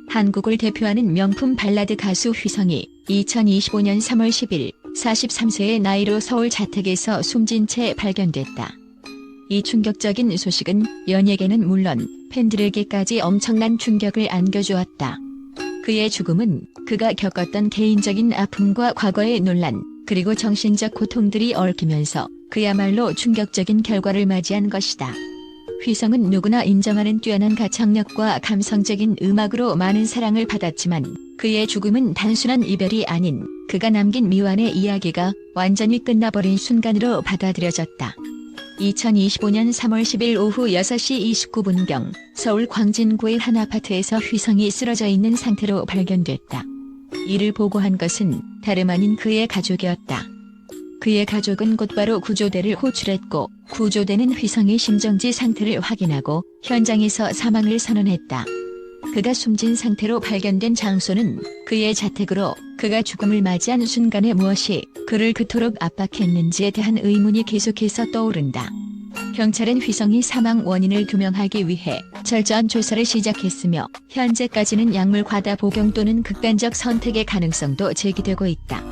한국을 대표하는 명품 발라드 가수 휘성이 2025년 3월 10일 43세의 나이로 서울 자택에서 숨진 채 발견됐다. 이 충격적인 소식은 연예계는 물론 팬들에게까지 엄청난 충격을 안겨주었다. 그의 죽음은 그가 겪었던 개인적인 아픔과 과거의 논란, 그리고 정신적 고통들이 얽히면서 그야말로 충격적인 결과를 맞이한 것이다. 휘성은 누구나 인정하는 뛰어난 가창력과 감성적인 음악으로 많은 사랑을 받았지만 그의 죽음은 단순한 이별이 아닌 그가 남긴 미완의 이야기가 완전히 끝나버린 순간으로 받아들여졌다. 2025년 3월 10일 오후 6시 29분경 서울 광진구의 한 아파트에서 휘성이 쓰러져 있는 상태로 발견됐다. 이를 보고한 것은 다름 아닌 그의 가족이었다. 그의 가족은 곧바로 구조대를 호출했고 구조대는 휘성의 심정지 상태를 확인하고 현장에서 사망을 선언했다. 그가 숨진 상태로 발견된 장소는 그의 자택으로 그가 죽음을 맞이한 순간에 무엇이 그를 그토록 압박했는지에 대한 의문이 계속해서 떠오른다. 경찰은 휘성이 사망 원인을 규명하기 위해 철저한 조사를 시작했으며 현재까지는 약물 과다 복용 또는 극단적 선택의 가능성도 제기되고 있다.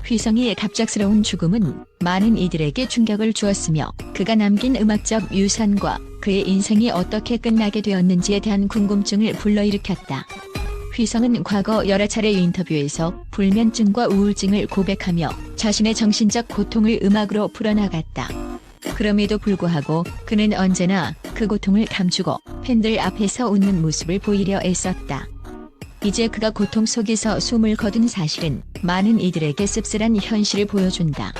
휘성이의 갑작스러운 죽음은 많은 이들에게 충격을 주었으며 그가 남긴 음악적 유산과 그의 인생이 어떻게 끝나게 되었는지에 대한 궁금증을 불러일으켰다. 휘성은 과거 여러 차례 인터뷰에서 불면증과 우울증을 고백하며 자신의 정신적 고통을 음악으로 풀어나갔다. 그럼에도 불구하고 그는 언제나 그 고통을 감추고 팬들 앞에서 웃는 모습을 보이려 애썼다. 이제 그가 고통 속에서 숨을 거둔 사실은 많은 이들에게 씁쓸한 현실을 보여준다.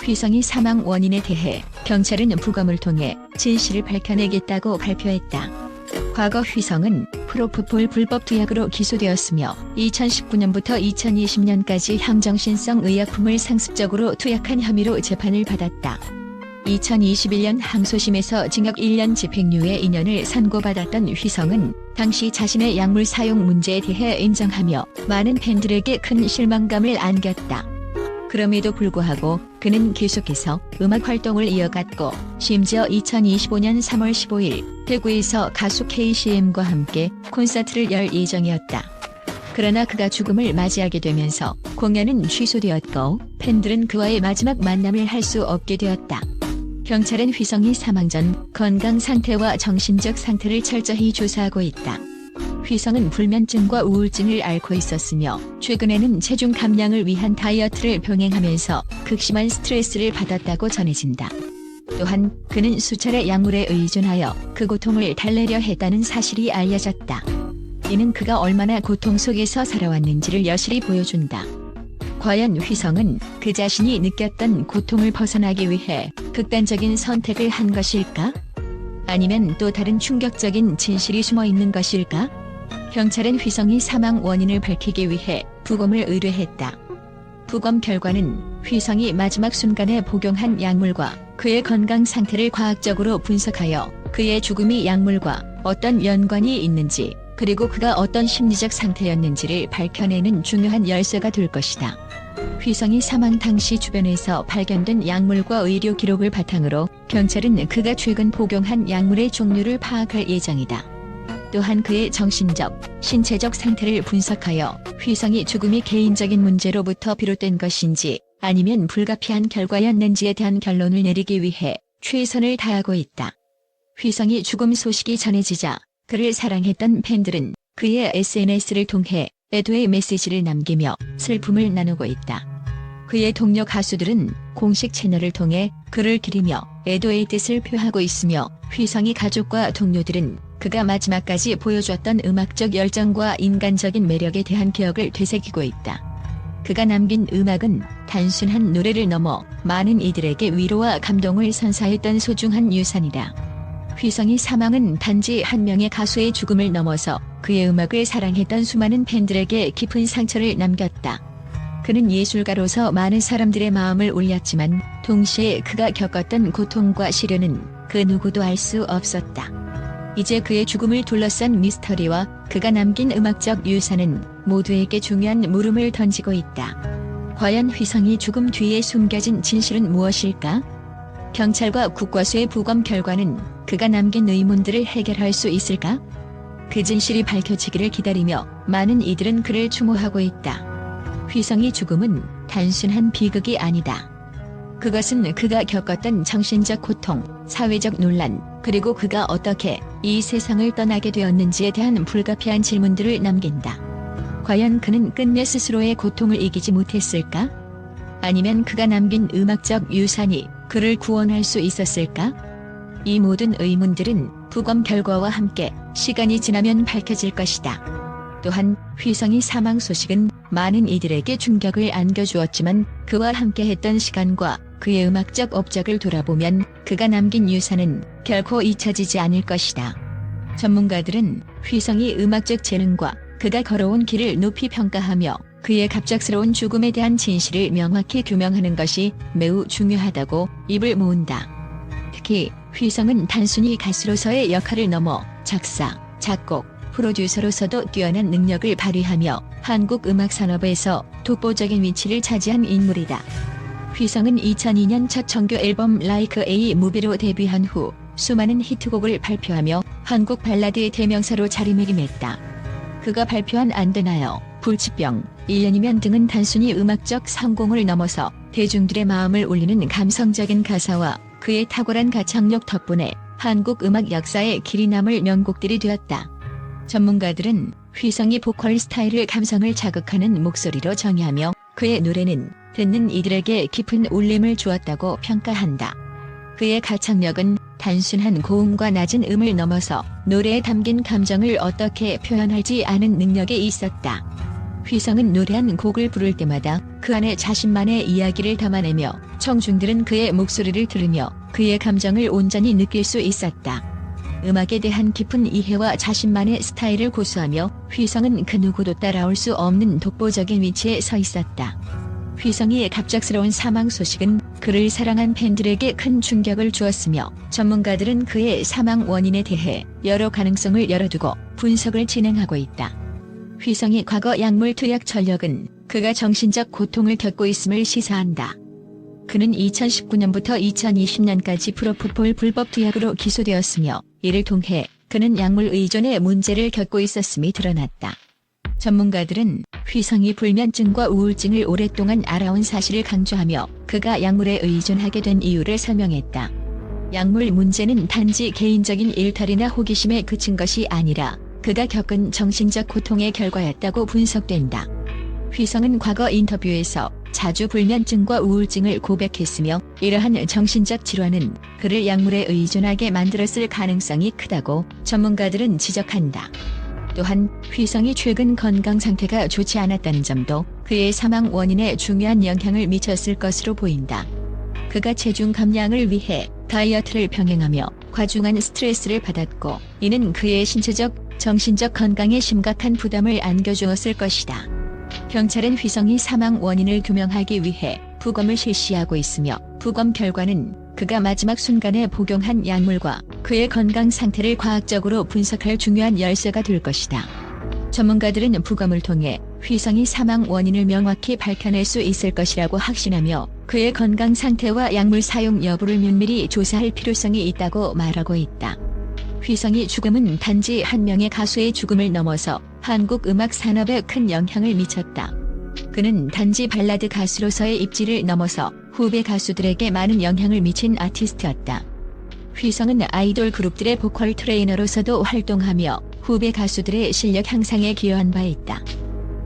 휘성이 사망 원인에 대해 경찰은 부검을 통해 진실을 밝혀내겠다고 발표했다. 과거 휘성은 프로포폴 불법 투약으로 기소되었으며 2019년부터 2020년까지 향정신성 의약품을 상습적으로 투약한 혐의로 재판을 받았다. 2021년 항소심에서 징역 1년 집행유예 2년을 선고받았던 휘성은 당시 자신의 약물 사용 문제에 대해 인정하며 많은 팬들에게 큰 실망감을 안겼다. 그럼에도 불구하고 그는 계속해서 음악 활동을 이어갔고 심지어 2025년 3월 15일 대구에서 가수 KCM과 함께 콘서트를 열 예정이었다. 그러나 그가 죽음을 맞이하게 되면서 공연은 취소되었고 팬들은 그와의 마지막 만남을 할 수 없게 되었다. 경찰은 휘성이 사망 전 건강 상태와 정신적 상태를 철저히 조사하고 있다. 휘성은 불면증과 우울증을 앓고 있었으며 최근에는 체중 감량을 위한 다이어트를 병행하면서 극심한 스트레스를 받았다고 전해진다. 또한 그는 수차례 약물에 의존하여 그 고통을 달래려 했다는 사실이 알려졌다. 이는 그가 얼마나 고통 속에서 살아왔는지를 여실히 보여준다. 과연 휘성은 그 자신이 느꼈던 고통을 벗어나기 위해 극단적인 선택을 한 것일까? 아니면 또 다른 충격적인 진실이 숨어 있는 것일까? 경찰은 휘성이 사망 원인을 밝히기 위해 부검을 의뢰했다. 부검 결과는 휘성이 마지막 순간에 복용한 약물과 그의 건강 상태를 과학적으로 분석하여 그의 죽음이 약물과 어떤 연관이 있는지 그리고 그가 어떤 심리적 상태였는지를 밝혀내는 중요한 열쇠가 될 것이다. 휘성이 사망 당시 주변에서 발견된 약물과 의료 기록을 바탕으로 경찰은 그가 최근 복용한 약물의 종류를 파악할 예정이다. 또한 그의 정신적, 신체적 상태를 분석하여 휘성이 죽음이 개인적인 문제로부터 비롯된 것인지 아니면 불가피한 결과였는지에 대한 결론을 내리기 위해 최선을 다하고 있다. 휘성이 죽음 소식이 전해지자 그를 사랑했던 팬들은 그의 SNS를 통해 애도의 메시지를 남기며 슬픔을 나누고 있다. 그의 동료 가수들은 공식 채널을 통해 그를 기리며 애도의 뜻을 표하고 있으며 휘성이 가족과 동료들은 그가 마지막까지 보여줬던 음악적 열정과 인간적인 매력에 대한 기억을 되새기고 있다. 그가 남긴 음악은 단순한 노래를 넘어 많은 이들에게 위로와 감동을 선사했던 소중한 유산이다. 휘성이 사망은 단지 한 명의 가수의 죽음을 넘어서 그의 음악을 사랑했던 수많은 팬들에게 깊은 상처를 남겼다. 그는 예술가로서 많은 사람들의 마음을 울렸지만 동시에 그가 겪었던 고통과 시련은 그 누구도 알 수 없었다. 이제 그의 죽음을 둘러싼 미스터리와 그가 남긴 음악적 유산은 모두에게 중요한 물음을 던지고 있다. 과연 휘성이 죽음 뒤에 숨겨진 진실은 무엇일까? 경찰과 국과수의 부검 결과는 그가 남긴 의문들을 해결할 수 있을까? 그 진실이 밝혀지기를 기다리며 많은 이들은 그를 추모하고 있다. 휘성의 죽음은 단순한 비극이 아니다. 그것은 그가 겪었던 정신적 고통, 사회적 논란, 그리고 그가 어떻게 이 세상을 떠나게 되었는지에 대한 불가피한 질문들을 남긴다. 과연 그는 끝내 스스로의 고통을 이기지 못했을까? 아니면 그가 남긴 음악적 유산이 그를 구원할 수 있었을까? 이 모든 의문들은 부검 결과와 함께 시간이 지나면 밝혀질 것이다. 또한 휘성의 사망 소식은 많은 이들에게 충격을 안겨주었지만 그와 함께했던 시간과 그의 음악적 업적을 돌아보면 그가 남긴 유산은 결코 잊혀지지 않을 것이다. 전문가들은 휘성의 음악적 재능과 그가 걸어온 길을 높이 평가하며 그의 갑작스러운 죽음에 대한 진실을 명확히 규명하는 것이 매우 중요하다고 입을 모은다. 특히 휘성은 단순히 가수로서의 역할을 넘어 작사, 작곡, 프로듀서로서도 뛰어난 능력을 발휘하며 한국 음악 산업에서 독보적인 위치를 차지한 인물이다. 휘성은 2002년 첫 정규 앨범 Like a Movie로 데뷔한 후 수많은 히트곡을 발표하며 한국 발라드의 대명사로 자리매김했다. 그가 발표한 안 되나요, 불치병, 1년이면 등은 단순히 음악적 성공을 넘어서 대중들의 마음을 울리는 감성적인 가사와 그의 탁월한 가창력 덕분에 한국 음악 역사에 길이 남을 명곡들이 되었다. 전문가들은 휘성의 보컬 스타일을 감성을 자극하는 목소리로 정의하며 그의 노래는 듣는 이들에게 깊은 울림을 주었다고 평가한다. 그의 가창력은 단순한 고음과 낮은 음을 넘어서 노래에 담긴 감정을 어떻게 표현할지 아는 능력에 있었다. 휘성은 노래 한 곡을 부를 때마다 그 안에 자신만의 이야기를 담아내며 청중들은 그의 목소리를 들으며 그의 감정을 온전히 느낄 수 있었다. 음악에 대한 깊은 이해와 자신만의 스타일을 고수하며 휘성은 그 누구도 따라올 수 없는 독보적인 위치에 서 있었다. 휘성의 갑작스러운 사망 소식은 그를 사랑한 팬들에게 큰 충격을 주었으며 전문가들은 그의 사망 원인에 대해 여러 가능성을 열어두고 분석을 진행하고 있다. 휘성의 과거 약물 투약 전력은 그가 정신적 고통을 겪고 있음을 시사한다. 그는 2019년부터 2020년까지 프로포폴 불법 투약으로 기소되었으며 이를 통해 그는 약물 의존의 문제를 겪고 있었음이 드러났다. 전문가들은 휘성이 불면증과 우울증을 오랫동안 알아온 사실을 강조하며 그가 약물에 의존하게 된 이유를 설명했다. 약물 문제는 단지 개인적인 일탈이나 호기심에 그친 것이 아니라 그가 겪은 정신적 고통의 결과였다고 분석된다. 휘성은 과거 인터뷰에서 자주 불면증과 우울증을 고백했으며 이러한 정신적 질환은 그를 약물에 의존하게 만들었을 가능성이 크다고 전문가들은 지적한다. 또한 휘성이 최근 건강 상태가 좋지 않았다는 점도 그의 사망 원인에 중요한 영향을 미쳤을 것으로 보인다. 그가 체중 감량을 위해 다이어트를 병행하며 과중한 스트레스를 받았고 이는 그의 신체적, 정신적 건강에 심각한 부담을 안겨주었을 것이다. 경찰은 휘성이 사망 원인을 규명하기 위해 부검을 실시하고 있으며 부검 결과는 그가 마지막 순간에 복용한 약물과 그의 건강 상태를 과학적으로 분석할 중요한 열쇠가 될 것이다. 전문가들은 부검을 통해 휘성이 사망 원인을 명확히 밝혀낼 수 있을 것이라고 확신하며 그의 건강 상태와 약물 사용 여부를 면밀히 조사할 필요성이 있다고 말하고 있다. 휘성의 죽음은 단지 한 명의 가수의 죽음을 넘어서 한국 음악 산업에 큰 영향을 미쳤다. 그는 단지 발라드 가수로서의 입지를 넘어서 후배 가수들에게 많은 영향을 미친 아티스트였다. 휘성은 아이돌 그룹들의 보컬 트레이너로서도 활동하며 후배 가수들의 실력 향상에 기여한 바 있다.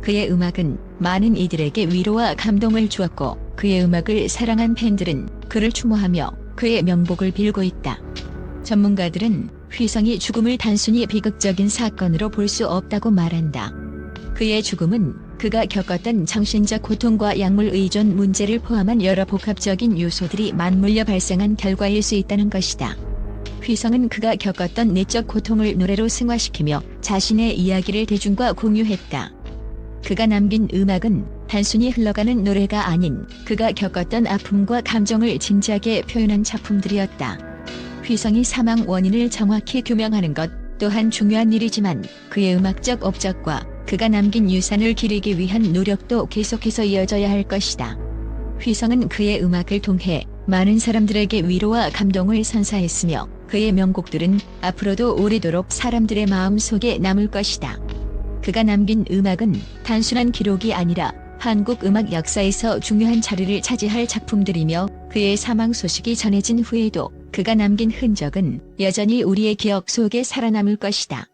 그의 음악은 많은 이들에게 위로와 감동을 주었고 그의 음악을 사랑한 팬들은 그를 추모하며 그의 명복을 빌고 있다. 전문가들은 휘성의 죽음을 단순히 비극적인 사건으로 볼 수 없다고 말한다. 그의 죽음은 그가 겪었던 정신적 고통과 약물 의존 문제를 포함한 여러 복합적인 요소들이 맞물려 발생한 결과일 수 있다는 것이다. 휘성은 그가 겪었던 내적 고통을 노래로 승화시키며 자신의 이야기를 대중과 공유했다. 그가 남긴 음악은 단순히 흘러가는 노래가 아닌 그가 겪었던 아픔과 감정을 진지하게 표현한 작품들이었다. 휘성이 사망 원인을 정확히 규명하는 것 또한 중요한 일이지만 그의 음악적 업적과 그가 남긴 유산을 기리기 위한 노력도 계속해서 이어져야 할 것이다. 휘성은 그의 음악을 통해 많은 사람들에게 위로와 감동을 선사했으며 그의 명곡들은 앞으로도 오래도록 사람들의 마음 속에 남을 것이다. 그가 남긴 음악은 단순한 기록이 아니라 한국 음악 역사에서 중요한 자리를 차지할 작품들이며 그의 사망 소식이 전해진 후에도 그가 남긴 흔적은 여전히 우리의 기억 속에 살아남을 것이다.